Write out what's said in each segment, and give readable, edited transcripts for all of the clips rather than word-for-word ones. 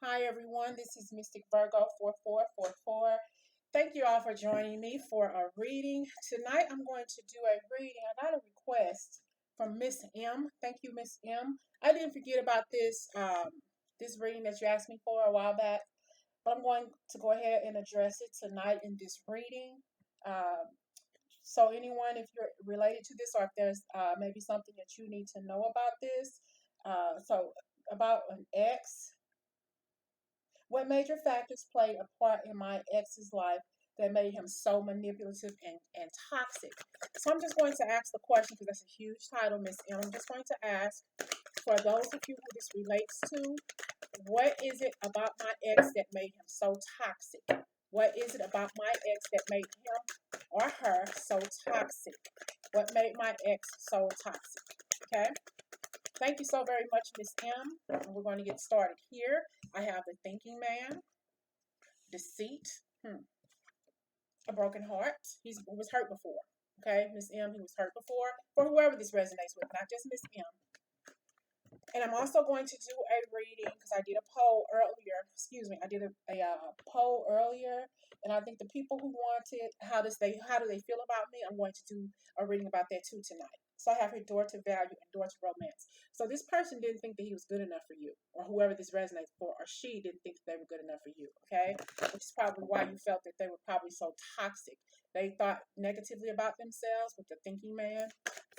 Hi everyone, this is Mystic Virgo 4444. Thank you all for joining me for a reading. Tonight I'm going to do a reading. I got a request from Miss M. Thank you, Miss M. I didn't forget about this reading that you asked me for a while back, but I'm going to go ahead and address it tonight in this reading. So anyone, if you're related to this, or if there's maybe something that you need to know about this, so about an ex. What major factors played a part in my ex's life that made him so manipulative and toxic? So I'm just going to ask the question because that's a huge title, Miss M. I'm just going to ask, for those of you who this relates to, what is it about my ex that made him so toxic? What is it about my ex that made him or her so toxic? What made my ex so toxic? Okay. Thank you so very much, Miss M. And we're going to get started here. I have the thinking man, deceit, a broken heart. He was hurt before. Okay, Miss M, he was hurt before. For whoever this resonates with, not just Miss M. And I'm also going to do a reading because I did a poll earlier. Excuse me, I did a poll earlier, and I think the people who wanted how do they feel about me? I'm going to do a reading about that too tonight. So I have here door to value and door to romance. So this person didn't think that he was good enough for you, or whoever this resonates for, or she didn't think that they were good enough for you. Okay, which is probably why you felt that they were probably so toxic. They thought negatively about themselves with the thinking man,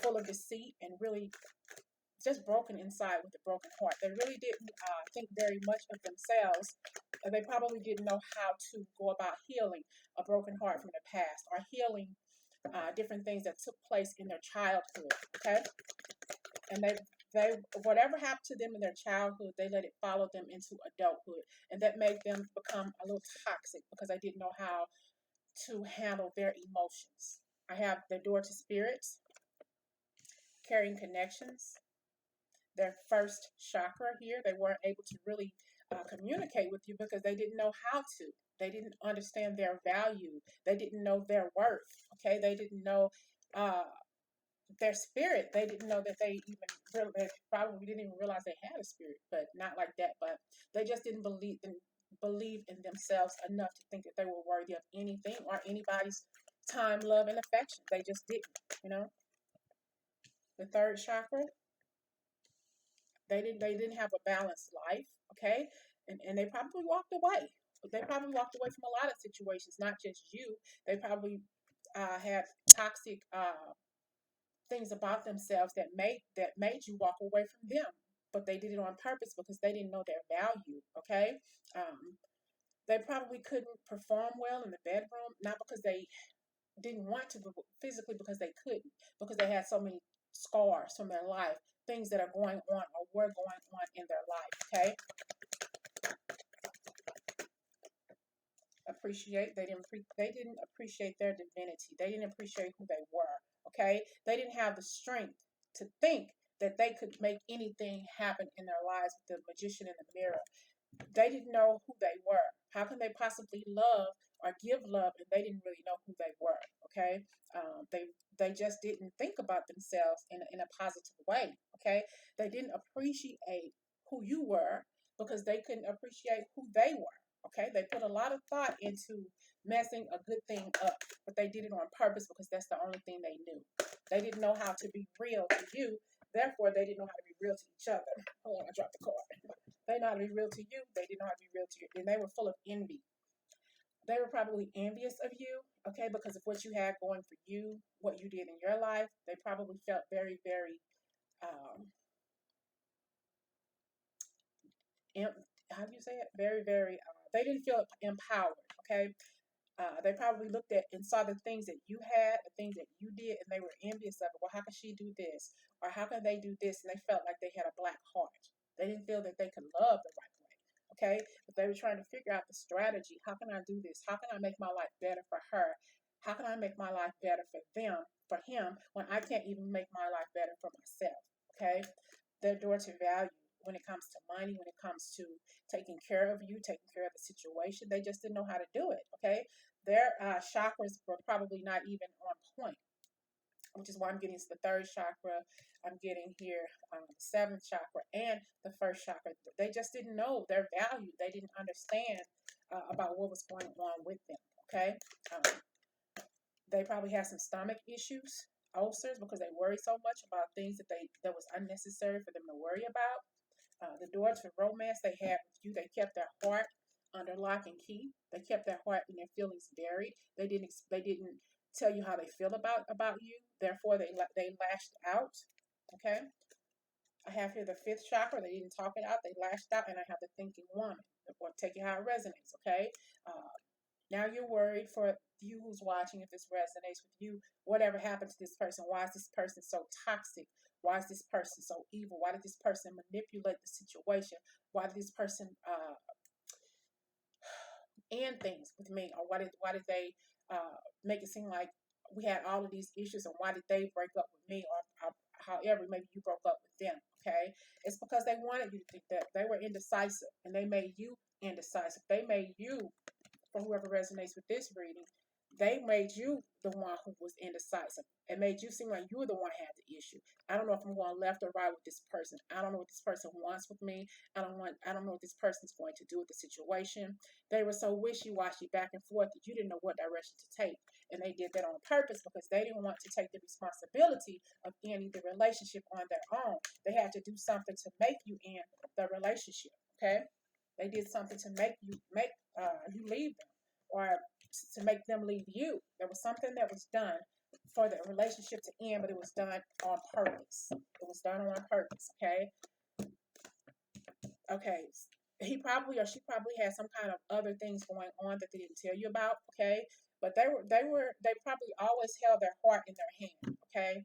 full of deceit, and really just broken inside with a broken heart. They really didn't think very much of themselves. They probably didn't know how to go about healing a broken heart from the past, or healing different things that took place in their childhood. Okay, and they whatever happened to them in their childhood, they let it follow them into adulthood, and that made them become a little toxic because they didn't know how to handle their emotions. I have the door to spirits, carrying connections, their first chakra here. They weren't able to really communicate with you because they didn't know how to. They didn't understand their value. They didn't know their worth. Okay, they didn't know their spirit. They didn't know that they probably didn't even realize they had a spirit, but not like that. But they just didn't believe in themselves enough to think that they were worthy of anything or anybody's time, love, and affection. They just didn't. You know, the third chakra, they didn't have a balanced life, okay? And they probably walked away. They probably walked away from a lot of situations, not just you. They probably had toxic things about themselves that made you walk away from them. But they did it on purpose because they didn't know their value, okay? Um, they probably couldn't perform well in the bedroom, not because they didn't want to, but physically because they couldn't, because they had so many scars from their life, things that are going on or were going on in their life. Okay, they didn't appreciate their divinity. They didn't appreciate who they were. Okay, they didn't have the strength to think that they could make anything happen in their lives with the magician in the mirror. They didn't know who they were. How can they possibly love or give love if they didn't really know who they were? Okay, they just didn't think about themselves in a positive way. Okay, they didn't appreciate who you were because they couldn't appreciate who they were. Okay, they put a lot of thought into messing a good thing up, but they did it on purpose because that's the only thing they knew. They didn't know how to be real to you, therefore they didn't know how to be real to each other. Hold on, I dropped the card. They know how to be real to you, they didn't know how to be real to you, and they were full of envy. They were probably envious of you, okay, because of what you had going for you, what you did in your life. They probably felt very, very um, how do you say it? Very, very. They didn't feel empowered. Okay, they probably looked at and saw the things that you had, the things that you did, and they were envious of it. Well, how can she do this, or how can they do this? And they felt like they had a black heart. They didn't feel that they could love the right way. Okay, but they were trying to figure out the strategy. How can I do this? How can I make my life better for her? How can I make my life better for them, for him, when I can't even make my life better for myself? Okay, their door to value when it comes to money, when it comes to taking care of you, taking care of the situation. They just didn't know how to do it. Okay, their chakras were probably not even on point. which is why I'm getting to the third chakra. I'm getting here the seventh chakra and the first chakra. They just didn't know their value. They didn't understand about what was going on with them. Okay, they probably had some stomach issues, ulcers, because they worried so much about things that was unnecessary for them to worry about. The doors for romance they had with you, they kept their heart under lock and key. They kept their heart and their feelings buried. They didn't tell you how they feel about you. Therefore, they lashed out. Okay, I have here the fifth chakra. They didn't talk it out. They lashed out, and I have the thinking woman. Take it how it resonates. Okay, now you're worried for you who's watching if this resonates with you. Whatever happened to this person? Why is this person so toxic? Why is this person so evil? Why did this person manipulate the situation? Why did this person end things with me? Or why did they make it seem like we had all of these issues? And why did they break up with me? Or however, maybe you broke up with them. Okay, it's because they wanted you to think that they were indecisive, and they made you indecisive. They made you, for whoever resonates with this reading, they made you the one who was indecisive. It made you seem like you were the one who had the issue. I don't know if I'm going left or right with this person. I don't know what this person wants with me. I don't know what this person's going to do with the situation. They were so wishy-washy back and forth that you didn't know what direction to take. And they did that on purpose because they didn't want to take the responsibility of ending the relationship on their own. They had to do something to make you end the relationship. Okay? They did something to make you leave them, or to make them leave you. There was something that was done for the relationship to end, but it was done on purpose. It was done on purpose. Okay. Okay. He probably or she probably had some kind of other things going on that they didn't tell you about. Okay. But they probably always held their heart in their hand. Okay.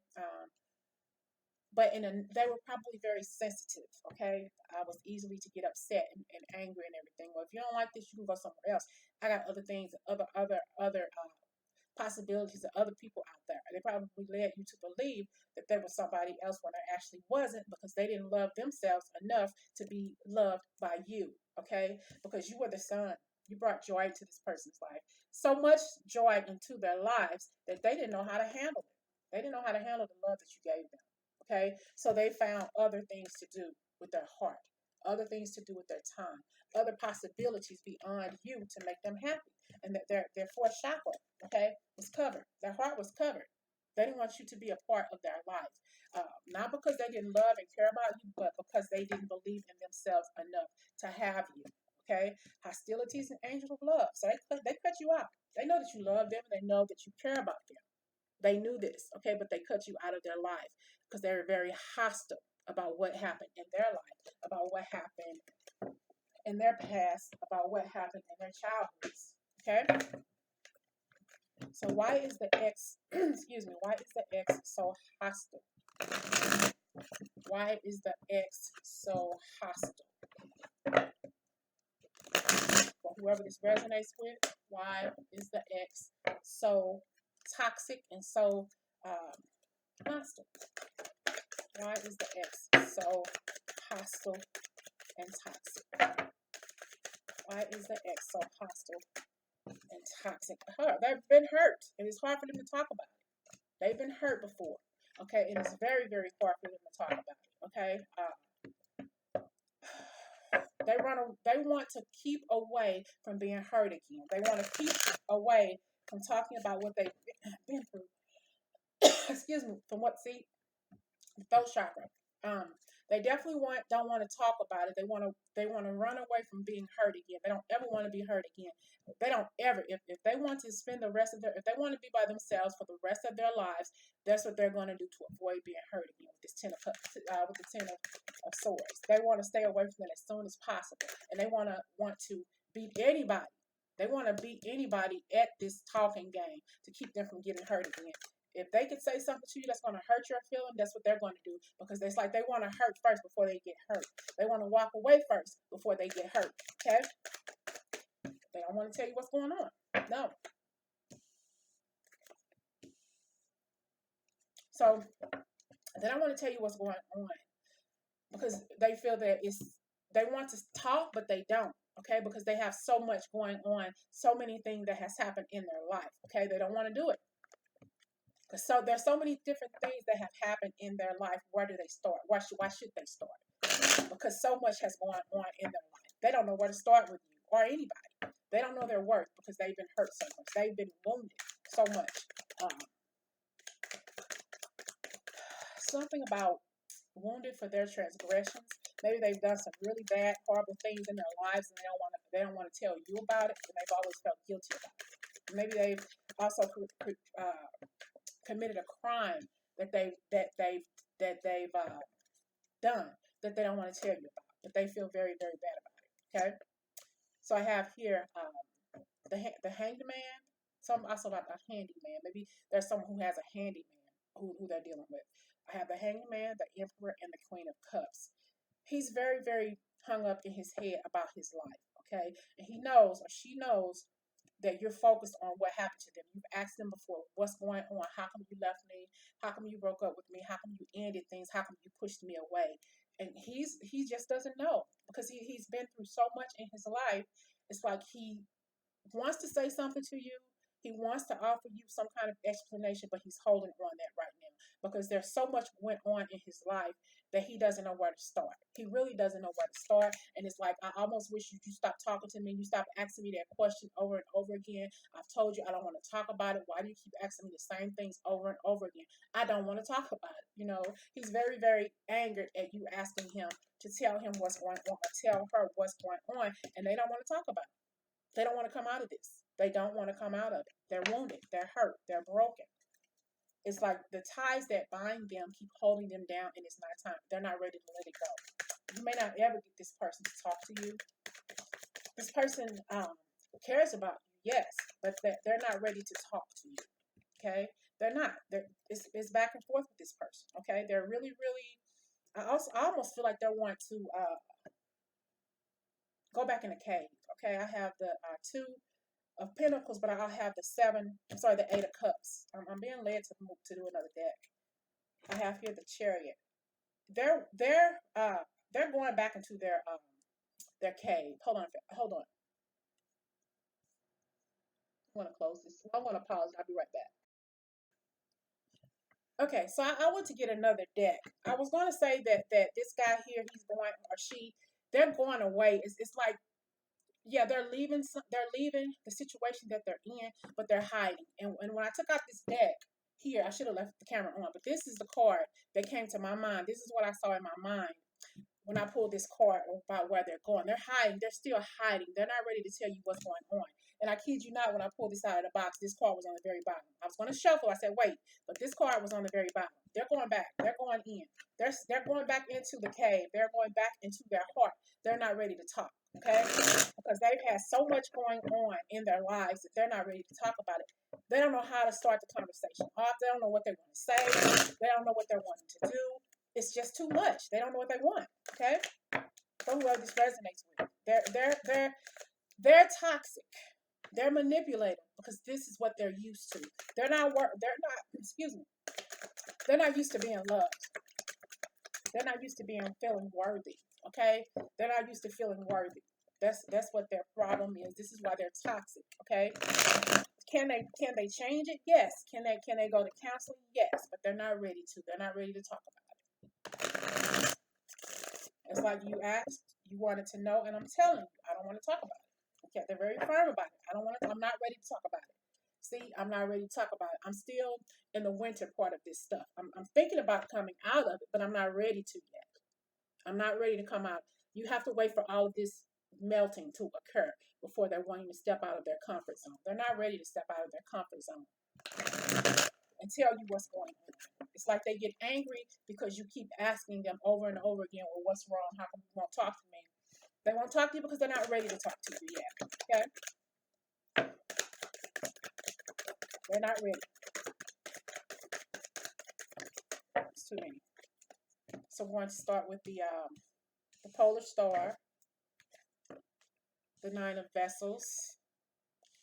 But they were probably very sensitive. Okay, I was easily to get upset and angry and everything. Well, if you don't like this, you can go somewhere else. I got other things, other possibilities of other people out there. They probably led you to believe that there was somebody else when there actually wasn't, because they didn't love themselves enough to be loved by you. Okay, because you were the sun. You brought joy to this person's life, so much joy into their lives that they didn't know how to handle it. They didn't know how to handle the love that you gave them. Okay, so they found other things to do with their heart, other things to do with their time, other possibilities beyond you to make them happy. And that their fourth chakra, okay, was covered. Their heart was covered. They didn't want you to be a part of their life, not because they didn't love and care about you, but because they didn't believe in themselves enough to have you. Okay, hostilities and angel of love. So they cut you out. They know that you love them, and they know that you care about them. They knew this, okay, but they cut you out of their life because they were very hostile about what happened in their life, about what happened in their past, about what happened in their childhoods. Okay? So why is the ex, excuse me, why is the ex so hostile? Why is the ex so hostile? For whoever this resonates with, why is the ex so toxic and so hostile? Why is the ex so hostile and toxic? Why is the ex so hostile and toxic? They've been hurt, and it's hard for them to talk about it. They've been hurt before, okay, and it's very, very hard for them to talk about it. Okay, they want to keep away from being hurt again. They want to keep away from talking about what they've been through. Excuse me, from what the throat chakra. They definitely don't want to talk about it. They want to run away from being hurt again. They don't ever want to be hurt again. They don't ever, if they want to spend the rest of their, if they want to be by themselves for the rest of their lives, that's what they're going to do to avoid being hurt again with this with the ten of swords. They want to stay away from it as soon as possible, and they want to beat anybody. They want to beat anybody at this talking game to keep them from getting hurt again. If they could say something to you that's going to hurt your feeling, that's what they're going to do, because it's like they want to hurt first before they get hurt. They want to walk away first before they get hurt. Okay? They don't want to tell you what's going on. No. So then I want to tell you what's going on, because they feel that they want to talk, but they don't. Okay? Because they have so much going on, so many things that has happened in their life. Okay? They don't want to do it. So there's so many different things that have happened in their life. Where do they start? Why should they start? Because so much has gone on in their life. They don't know where to start with you or anybody. They don't know their worth because they've been hurt so much. They've been wounded so much. Um, Something about wounded for their transgressions. Maybe they've done some really bad, horrible things in their lives, and they don't want to tell you about it, and they've always felt guilty about it. Maybe they've also committed a crime that they've done that they don't want to tell you about, but they feel very, very bad about it. Okay, so I have here the hanged man. Some also like a handyman. Maybe there's someone who has a handyman who they're dealing with. I have the hanged man, the emperor, and the queen of cups. He's very, very hung up in his head about his life. Okay, and he knows or she knows that you're focused on what happened to them. You've asked them before, what's going on? How come you left me? How come you broke up with me? How come you ended things? How come you pushed me away? And he just doesn't know because he's been through so much in his life. It's like he wants to say something to you. He wants to offer you some kind of explanation, but he's holding on that right now because there's so much went on in his life that he doesn't know where to start. He really doesn't know where to start. And it's like, I almost wish you stop talking to me. You stop asking me that question over and over again. I've told you I don't want to talk about it. Why do you keep asking me the same things over and over again? I don't want to talk about it. He's very, very angered at you asking him to tell him what's going on or tell her what's going on. And they don't want to talk about it. They don't want to come out of this. They don't want to come out of it. They're wounded. They're hurt. They're broken. It's like the ties that bind them keep holding them down, and it's not time. They're not ready to let it go. You may not ever get this person to talk to you. This person cares about you, yes, but they're not ready to talk to you. Okay, they're not. It's back and forth with this person. Okay, they're really, really. I almost feel like they want to go back in the cave. Okay, I have the two of Pentacles, but I'll have the Eight of Cups. I'm being led to move to do another deck. I have here the Chariot. They're going back into their cave. Hold on. I want to close this. I want to pause. I'll be right back. Okay, so I want to get another deck. I was going to say that this guy here, he's going or she, they're going away. It's like, yeah, they're leaving. They're leaving the situation that they're in, but they're hiding. And when I took out this deck here, I should have left the camera on, but this is the card that came to my mind. This is what I saw in my mind when I pulled this card about where they're going. They're hiding. They're still hiding. They're not ready to tell you what's going on. And I kid you not, when I pulled this out of the box, this card was on the very bottom. I was going to shuffle. I said, wait, but this card was on the very bottom. They're going back. They're going in. They're going back into the cave. They're going back into their heart. They're not ready to talk, okay? Because they've had so much going on in their lives that they're not ready to talk about it. They don't know how to start the conversation off. They don't know what they want to say. They don't know what they're wanting to do. It's just too much. They don't know what they want. Okay, so whoever this resonates with, they're toxic. They're manipulative because this is what they're used to. They're not. Excuse me. They're not used to being loved. They're not used to feeling worthy. Okay, they're not used to feeling worthy. That's what their problem is. This is why they're toxic. Okay. Can they change it? Yes. Can they go to counseling? Yes, but they're not ready to. They're not ready to talk about it. It's like you asked, you wanted to know, and I'm telling you, I don't want to talk about it. Okay, they're very firm about it. I'm not ready to talk about it. See, I'm not ready to talk about it. I'm still in the winter part of this stuff. I'm thinking about coming out of it, but I'm not ready to yet. I'm not ready to come out. You have to wait for all of this melting to occur before they're wanting to step out of their comfort zone. They're not ready to step out of their comfort zone and tell you what's going on. It's like they get angry because you keep asking them over and over again, well, what's wrong? How come you won't talk to me? They won't talk to you because they're not ready to talk to you yet. Okay? They're not ready. It's too many. So we're going to start with the Polar Star, the Nine of Vessels,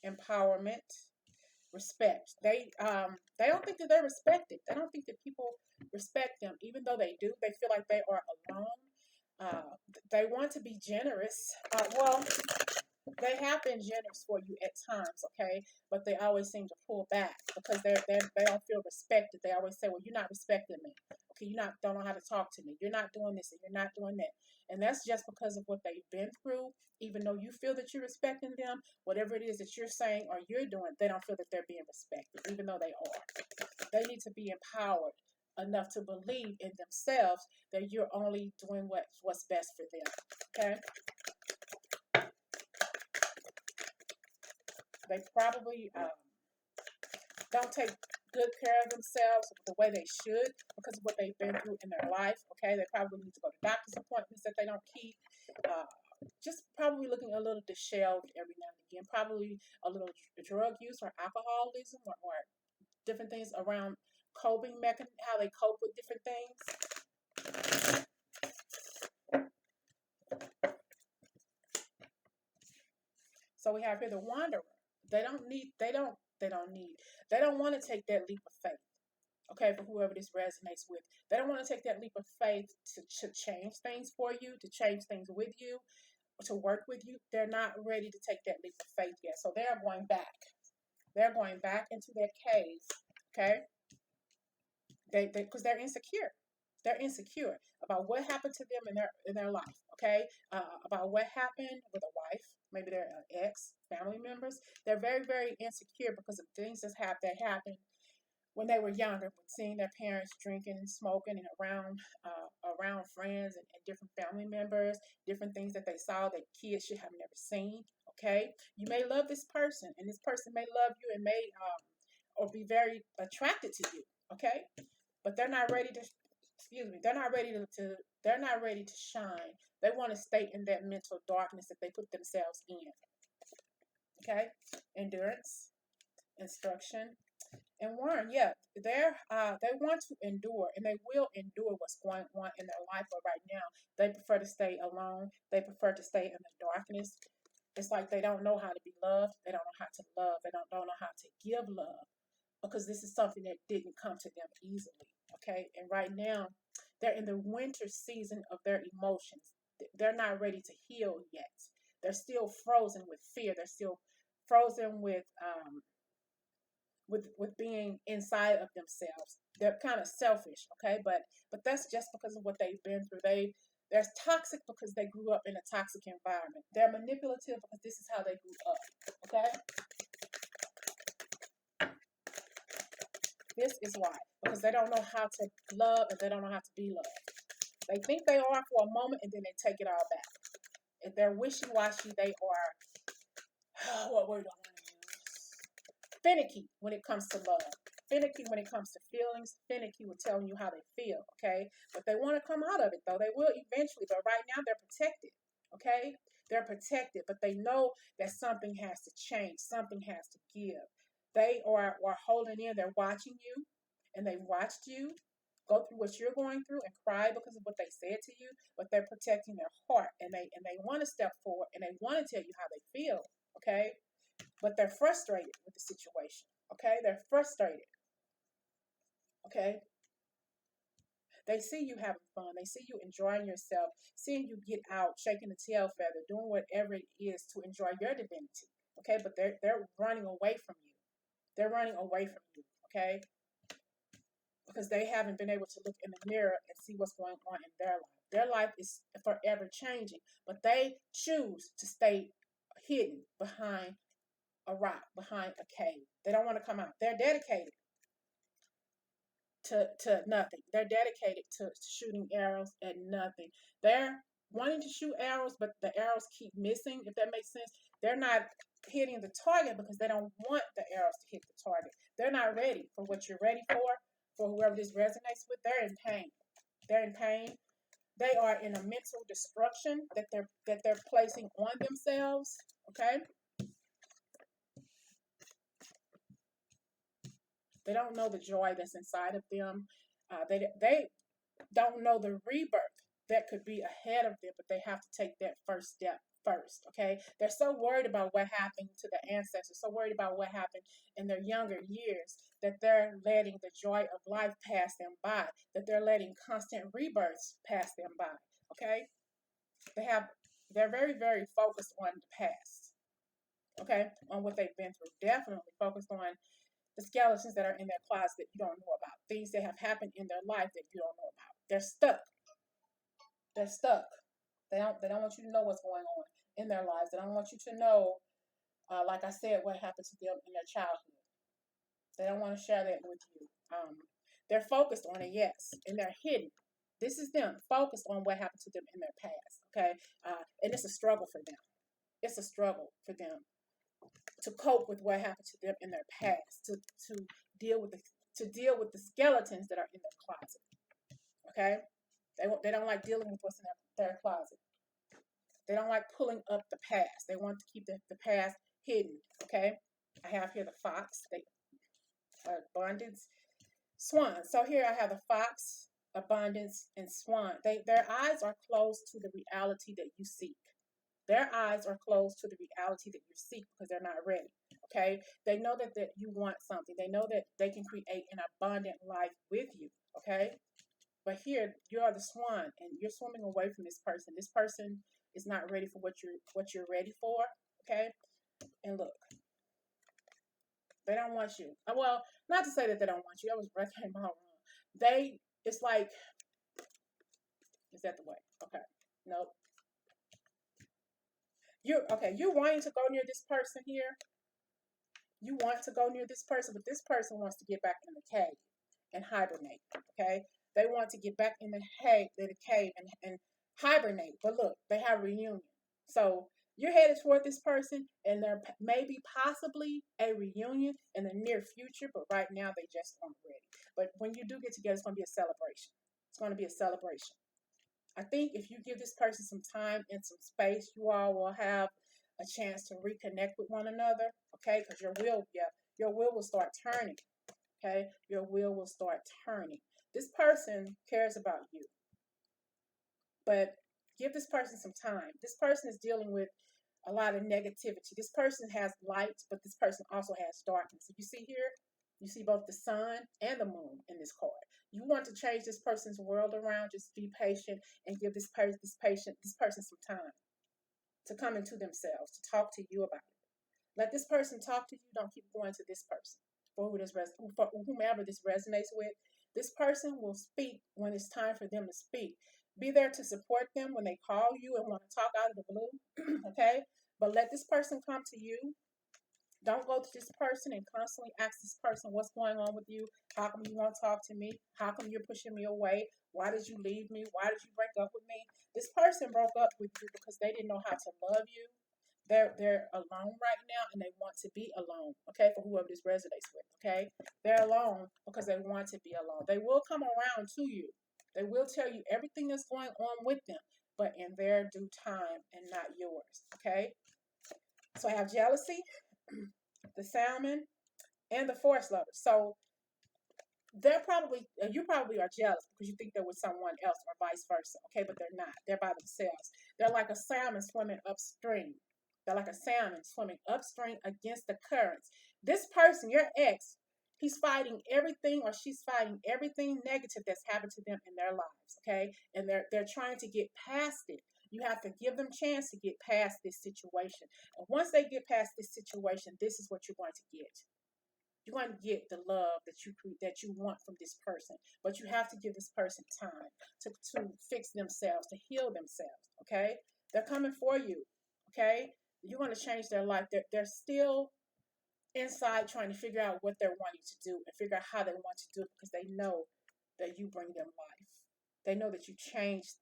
empowerment, respect. They don't think that they're respected. They don't think that people respect them, even though they do. They feel like they are alone. They want to be generous. Well, They have been generous for you at times, okay, but they always seem to pull back because they don't feel respected. They always say, "Well, you're not respecting me. Okay, you not don't know how to talk to me. You're not doing this and you're not doing that." And that's just because of what they've been through. Even though you feel that you're respecting them, whatever it is that you're saying or you're doing, they don't feel that they're being respected, even though they are. They need to be empowered enough to believe in themselves that you're only doing what's best for them. Okay. They probably don't take good care of themselves the way they should because of what they've been through in their life. Okay, they probably need to go to doctor's appointments that they don't keep. Uh, just probably looking a little disheveled every now and again. Probably a little drug use or alcoholism or different things around coping mechanism, how they cope with different things. So we have here the wanderer. They don't need. They don't. They don't need. They don't want to take that leap of faith. Okay, for whoever this resonates with, they don't want to take that leap of faith to change things for you, to change things with you, to work with you. They're not ready to take that leap of faith yet. So they're going back. They're going back into their caves. Okay, they because they're insecure. They're insecure about what happened to them in their life. Okay, about what happened with a wife, maybe their ex, family members. They're very insecure because of things that happened when they were younger, seeing their parents drinking and smoking and around friends and different family members, different things that they saw that kids should have never seen. Okay, you may love this person, and this person may love you and may or be very attracted to you. Okay, but they're not ready to. Excuse me. They're not ready to. They're not ready to shine. They want to stay in that mental darkness that they put themselves in. Okay, endurance, instruction, and Warren, yeah, they want to endure, and they will endure what's going on in their life. But right now, they prefer to stay alone. They prefer to stay in the darkness. It's like they don't know how to be loved. They don't know how to love. They don't know how to give love because this is something that didn't come to them easily. Okay, and right now, they're in the winter season of their emotions. They're not ready to heal yet. They're still frozen with fear. They're still frozen with being inside of themselves. They're kind of selfish, okay? But that's just because of what they've been through. They're toxic because they grew up in a toxic environment. They're manipulative because this is how they grew up, okay? This is why. Because they don't know how to love and they don't know how to be loved. They think they are for a moment and then they take it all back. If they're wishy-washy, they are what word do I want to use? Finicky when it comes to love. Finicky when it comes to feelings. Finicky with telling you how they feel, okay? But they want to come out of it, though. They will eventually, but right now they're protected, okay? They're protected, but they know that something has to change. Something has to give. They are holding in. They're watching you, and they watched you go through what you're going through and cry because of what they said to you, but they're protecting their heart, and they want to step forward, and they want to tell you how they feel, okay? But they're frustrated with the situation, okay? They're frustrated, okay? They see you having fun. They see you enjoying yourself, seeing you get out, shaking the tail feather, doing whatever it is to enjoy your divinity, okay? But they're running away from you. They're running away from you, okay? Because they haven't been able to look in the mirror and see what's going on in their life. Their life is forever changing, but they choose to stay hidden behind a rock, behind a cave. They don't want to come out. They're dedicated to nothing. They're dedicated to shooting arrows at nothing. They're wanting to shoot arrows, but the arrows keep missing, if that makes sense. They're not hitting the target because they don't want the arrows to hit the target. They're not ready for what you're ready for whoever this resonates with. They're in pain. They're in pain. They are in a mental destruction that they're placing on themselves. Okay? They don't know the joy that's inside of them. They don't know the rebirth that could be ahead of them, but they have to take that first step first. Okay, they're so worried about what happened to the ancestors, so worried about what happened in their younger years that they're letting the joy of life pass them by, that they're letting constant rebirths pass them by. Okay, they're very focused on the past. okay, on what they've been through. Definitely focused on the skeletons that are in their closet that you don't know about, things that have happened in their life that you don't know about. They're stuck. They're stuck. They don't want you to know what's going on in their lives. They don't want you to know, like I said, what happened to them in their childhood. They don't want to share that with you. They're focused on it, yes, and they're hidden. This is them focused on what happened to them in their past. Okay, and it's a struggle for them. It's a struggle for them to cope with what happened to them in their past, to deal with the to deal with the skeletons that are in their closet. Okay, they don't like dealing with what's in their closet. They don't like pulling up the past. They want to keep the past hidden. Okay, I have here the fox, the abundance, swan. So here I have the fox, abundance, and swan. Their eyes are closed to the reality that you seek. Their eyes are closed to the reality that you seek because they're not ready. Okay, they know that you want something. They know that they can create an abundant life with you. Okay, but here you are the swan, and you're swimming away from this person. This person is not ready for what you're ready for. Okay, and look, they don't want you. Well, not to say that they don't want you. That came out wrong. They, it's like, is that the way? Okay, nope. You're okay. You're wanting to go near this person here. You want to go near this person, but this person wants to get back in the cave and hibernate. Okay, they want to get back in the cave and hibernate. But look, they have a reunion. So you're headed toward this person, and there may be possibly a reunion in the near future. But right now, they just aren't ready. But when you do get together, it's going to be a celebration. It's going to be a celebration. I think if you give this person some time and some space, you all will have a chance to reconnect with one another. Okay, because your wheel will start turning. Okay, your wheel will start turning. This person cares about you, but give this person some time. This person is dealing with a lot of negativity. This person has light, but this person also has darkness. If you see here, you see both the sun and the moon in this card. You want to change this person's world around. Just be patient and give this person some time to come into themselves, to talk to you about it. Let this person talk to you. Don't keep going to this person. For whomever this resonates with, this person will speak when it's time for them to speak. Be there to support them when they call you and want to talk out of the blue. Okay? But let this person come to you. Don't go to this person and constantly ask this person what's going on with you. How come you won't talk to me? How come you're pushing me away? Why did you leave me? Why did you break up with me? This person broke up with you because they didn't know how to love you. They're alone right now and they want to be alone. Okay, for whoever this resonates with. Okay, they're alone because they want to be alone. They will come around to you. They will tell you everything that's going on with them, but in their due time and not yours. Okay, so I have jealousy, the salmon, and the forest lovers. So you probably are jealous because you think they're with someone else or vice versa. Okay, but they're not. They're by themselves. They're like a salmon swimming upstream. They're like a salmon swimming upstream against the currents. This person, your ex, he's fighting everything or she's fighting everything negative that's happened to them in their lives. Okay, and they're trying to get past it. You have to give them a chance to get past this situation. And once they get past this situation, this is what you're going to get. You're going to get the love that you want from this person, but you have to give this person time to fix themselves, to heal themselves. Okay, they're coming for you. Okay, you're going to change their life. They're still inside trying to figure out what they're wanting to do and figure out how they want to do it because they know that you bring them life. They know that you change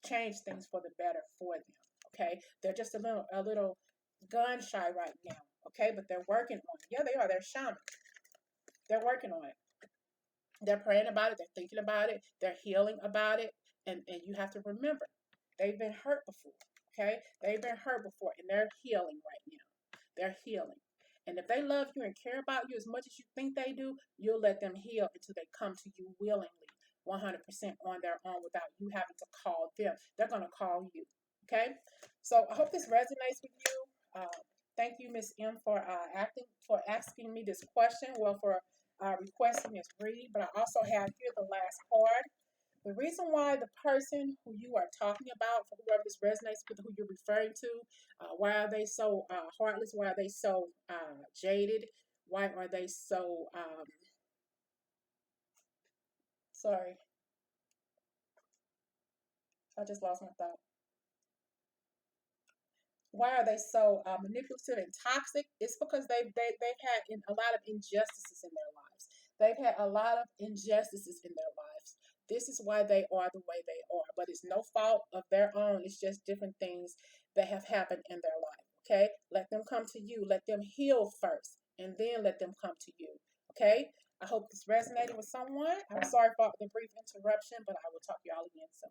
things for the better for them. Okay, they're just a little gun shy right now. Okay, but they're working on it. Yeah, they are. They're shaman. They're working on it. They're praying about it. They're thinking about it. They're healing about it. And you have to remember, they've been hurt before. Okay, they've been hurt before, and they're healing right now. They're healing. And if they love you and care about you as much as you think they do, you'll let them heal until they come to you willingly, 100% on their own without you having to call them. They're going to call you. Okay? So I hope this resonates with you. Thank you, Miss M, for asking me this question. Well, for requesting this read. But I also have here the last card. The reason why the person who you are talking about, for whoever this resonates with, who you're referring to, why are they so heartless? Why are they so jaded? Why are they so, sorry, I just lost my thought. Why are they so manipulative and toxic? It's because they've had a lot of injustices in their lives. They've had a lot of injustices in their lives. This is why they are the way they are. But it's no fault of their own. It's just different things that have happened in their life. Okay? Let them come to you. Let them heal first, and then let them come to you. Okay? I hope this resonated with someone. I'm sorry for the brief interruption, but I will talk to y'all again soon.